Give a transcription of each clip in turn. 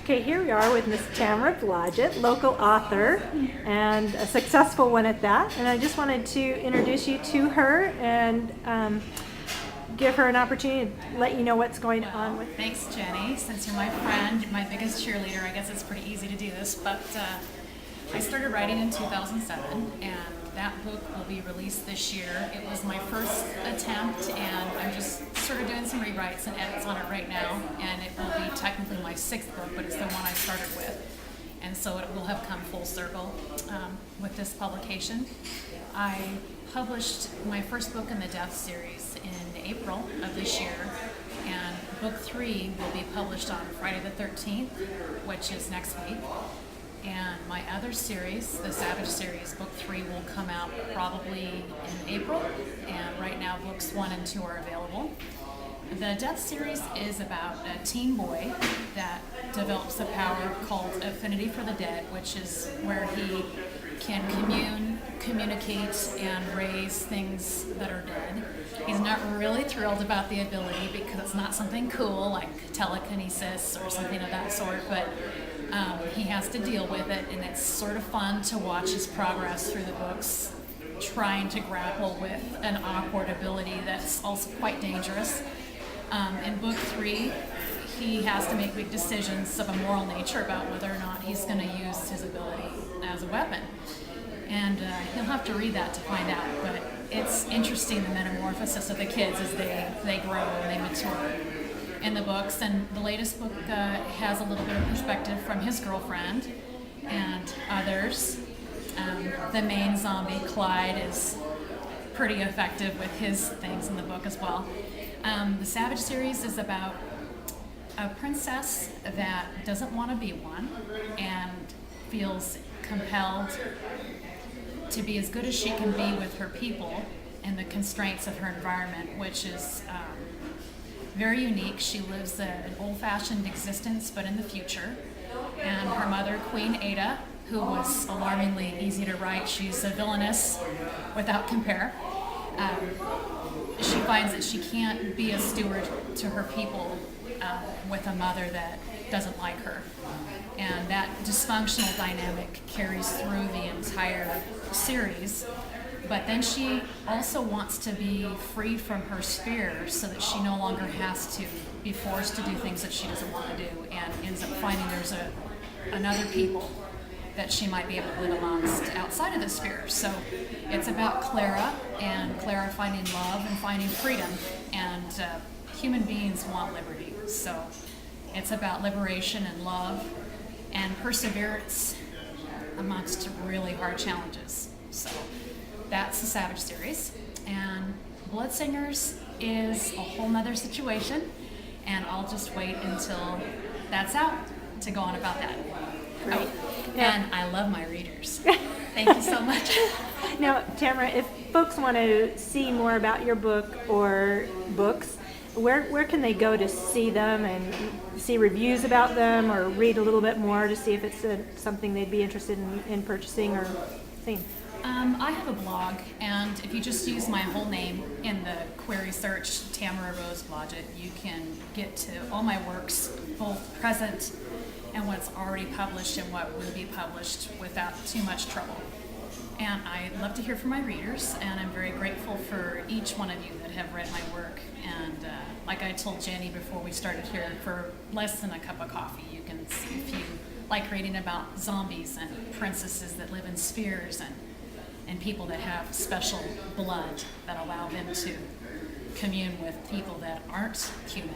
Okay, here we are with Miss Tamara Blodgett, local author, and a successful one at that. And I just wanted to introduce you to her and give her an opportunity to let you know what's going on with. Thanks, Jenny. Since you're my friend, my biggest cheerleader, I guess it's pretty easy to do this. But I started writing in 2007, and that book will be released this year. It was my first attempt, and I'm just sort of doing some rewrites and edits on it right now. And it will be technically my sixth book, but it's the one I started with. And so it will have come full circle with this publication. I published my first book in the Death series in April of this year, and book 3 will be published on Friday the 13th, which is next week. And my other series, the Savage series, book 3 will come out probably in April, and right now books 1 and 2 are available. The Death series is about a teen boy that develops a power called Affinity for the Dead, which is where he can communicate, and raise things that are dead. He's not really thrilled about the ability because it's not something cool like telekinesis or something of that sort, but he has to deal with it, and it's sort of fun to watch his progress through the books, trying to grapple with an awkward ability that's also quite dangerous. In book 3, he has to make big decisions of a moral nature about whether or not he's going to use his ability as a weapon. And he'll have to read that to find out, but it's interesting, the metamorphosis of the kids as they grow and they mature in the books. And the latest book has a little bit of perspective from his girlfriend and others. The main zombie, Clyde, is pretty effective with his things in the book as well. The Savage series is about a princess that doesn't want to be one and feels compelled to be as good as she can be with her people and the constraints of her environment, which is very unique. She lives an old-fashioned existence, but in the future. And her mother, Queen Ada, who was alarmingly easy to write, she's a villainess without compare. She finds that she can't be a steward to her people with a mother that doesn't like her. And that dysfunctional dynamic carries through the entire series. But then she also wants to be free from her sphere so that she no longer has to be forced to do things that she doesn't want to do, and ends up finding there's another people that she might be able to live amongst outside of the sphere. So it's about Clara, and Clara finding love and finding freedom, and human beings want liberty. So it's about liberation and love and perseverance amongst really hard challenges. So that's the Savage series. And Blood Singers is a whole nother situation, and I'll just wait until that's out to go on about that. Great. Oh, and I love my readers. Thank you so much. Now, Tamara, if folks want to see more about your book or books, where can they go to see them and see reviews about them, or read a little bit more to see if it's something they'd be interested in purchasing or seeing? I have a blog, and if you just use my whole name in the query search, Tamara Rose Blodgett, you can get to all my works, both present and what's already published and what will be published, without too much trouble. And I love to hear from my readers, and I'm very grateful for each one of you that have read my work. And like I told Jenny before we started here, for less than a cup of coffee, you can see if you like reading about zombies and princesses that live in spheres, and people that have special blood that allow them to commune with people that aren't human.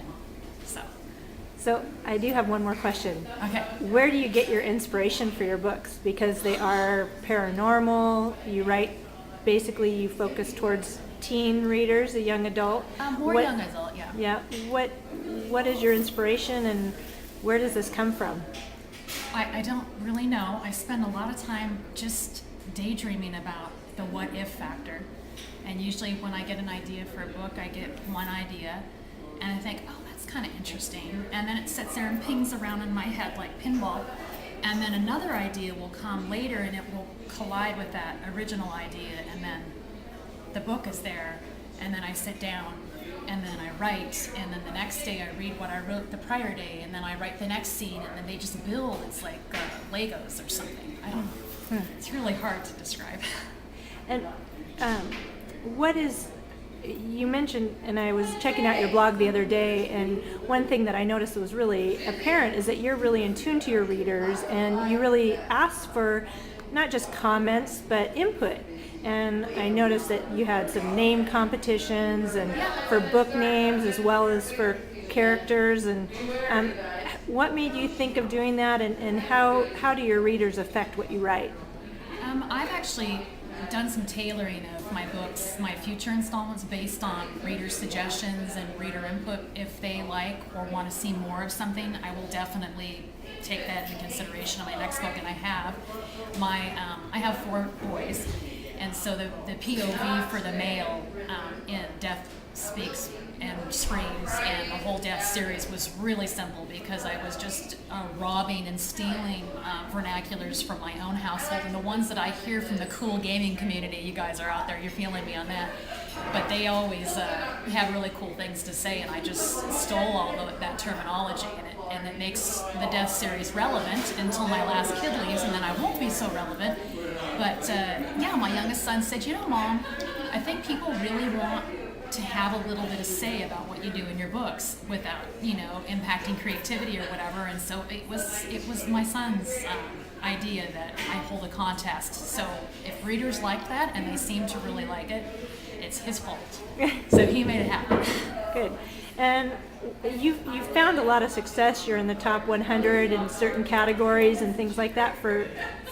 So I do have one more question. Okay. Where do you get your inspiration for your books? Because they are paranormal. You write, basically you focus towards teen readers, a young adult. Young adult, yeah. Yeah. What is your inspiration, and where does this come from? I don't really know. I spend a lot of time just daydreaming about the what if factor. And usually when I get an idea for a book, I get one idea and I think, oh, that's kind of interesting. And then it sits there and pings around in my head like pinball. And then another idea will come later and it will collide with that original idea, and then the book is there. And then I sit down and then I write, and then the next day I read what I wrote the prior day, and then I write the next scene, and then they just build. It's like Legos or something. I don't know. It's really hard to describe. And what is, you mentioned, and I was checking out your blog the other day, and one thing that I noticed that was really apparent is that you're really in tune to your readers, and you really ask for not just comments, but input. And I noticed that you had some name competitions, and for book names as well as for characters. And what made you think of doing that, and how do your readers affect what you write? I've actually done some tailoring of my books, my future installments, based on reader suggestions and reader input. If they like or want to see more of something, I will definitely take that into consideration on my next book. And I have I have 4 boys, and so the POV for the male in Death Speaks and Screams and the whole Death series was really simple, because I was just robbing and stealing vernaculars from my own household, and the ones that I hear from the cool gaming community. You guys are out there, you're feeling me on that, but they always have really cool things to say, and I just stole all of that terminology, and it makes the Death series relevant until my last kid leaves, and then I won't be so relevant. But yeah, my youngest son said, Mom, I think people really want to have a little bit of say about what you do in your books without, impacting creativity or whatever. And so it was my son's idea that I hold a contest. So if readers like that and they seem to really like it, it's his fault. So he made it happen. Good. And you've found a lot of success. You're in the top 100 in certain categories and things like that for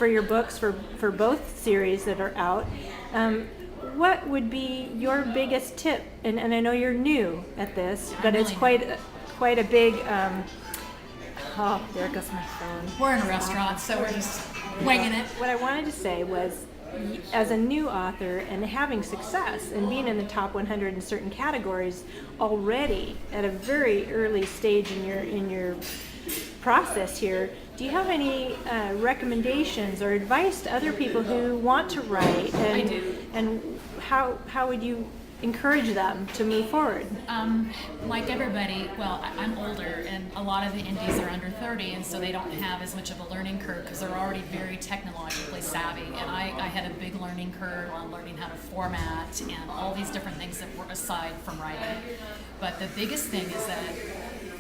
your books, for both series that are out. What would be your biggest tip? And I know you're new at this, but it's quite a big. Oh, there goes my phone. We're in a restaurant, so we're just winging it. What I wanted to say was, as a new author and having success and being in the top 100 in certain categories already at a very early stage in your process here, do you have any recommendations or advice to other people who want to write? I do. And how would you encourage them to move forward? Like everybody, well, I'm older, and a lot of the indies are under 30, and so they don't have as much of a learning curve because they're already very technologically savvy. And I had a big learning curve on learning how to format and all these different things that were aside from writing. But the biggest thing is that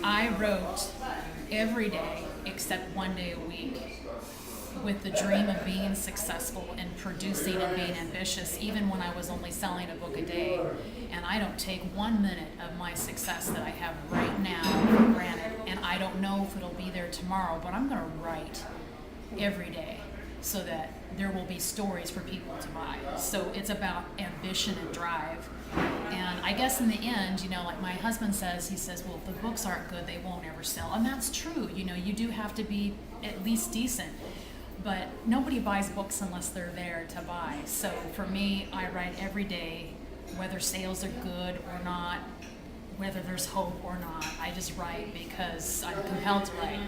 I wrote every day except one day a week, with the dream of being successful and producing and being ambitious, even when I was only selling a book a day. And I don't take 1 minute of my success that I have right now for granted, and I don't know if it'll be there tomorrow, but I'm going to write every day so that there will be stories for people to buy. So it's about ambition and drive. And I guess in the end, like my husband says, he says, well, if the books aren't good, they won't ever sell. And that's true. You do have to be at least decent. But nobody buys books unless they're there to buy. So for me, I write every day, whether sales are good or not, whether there's hope or not. I just write because I'm compelled to write.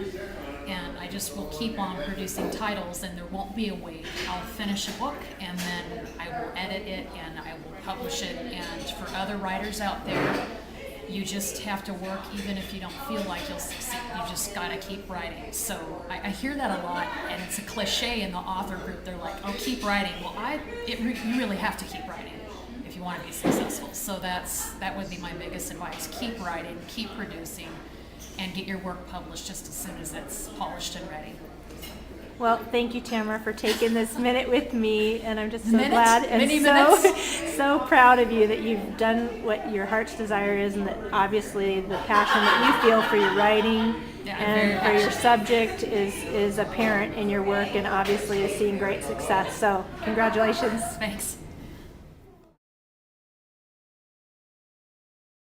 And I just will keep on producing titles, and there won't be a wait. I'll finish a book, and then I will edit it, and I will publish it. And for other writers out there, you just have to work even if you don't feel like you'll succeed. You just got to keep writing. So I hear that a lot, and it's a cliche in the author group. They're like, oh, keep writing. Well, you really have to keep writing if you want to be successful. So that would be my biggest advice. Keep writing, keep producing, and get your work published just as soon as it's polished and ready. Well, thank you, Tamara, for taking this minute with me, and I'm just so Minute? glad and Many minutes? so proud of you that you've done what your heart's desire is, and that obviously the passion that you feel for your writing and for your subject is apparent in your work, and obviously is seeing great success. So, congratulations. Thanks.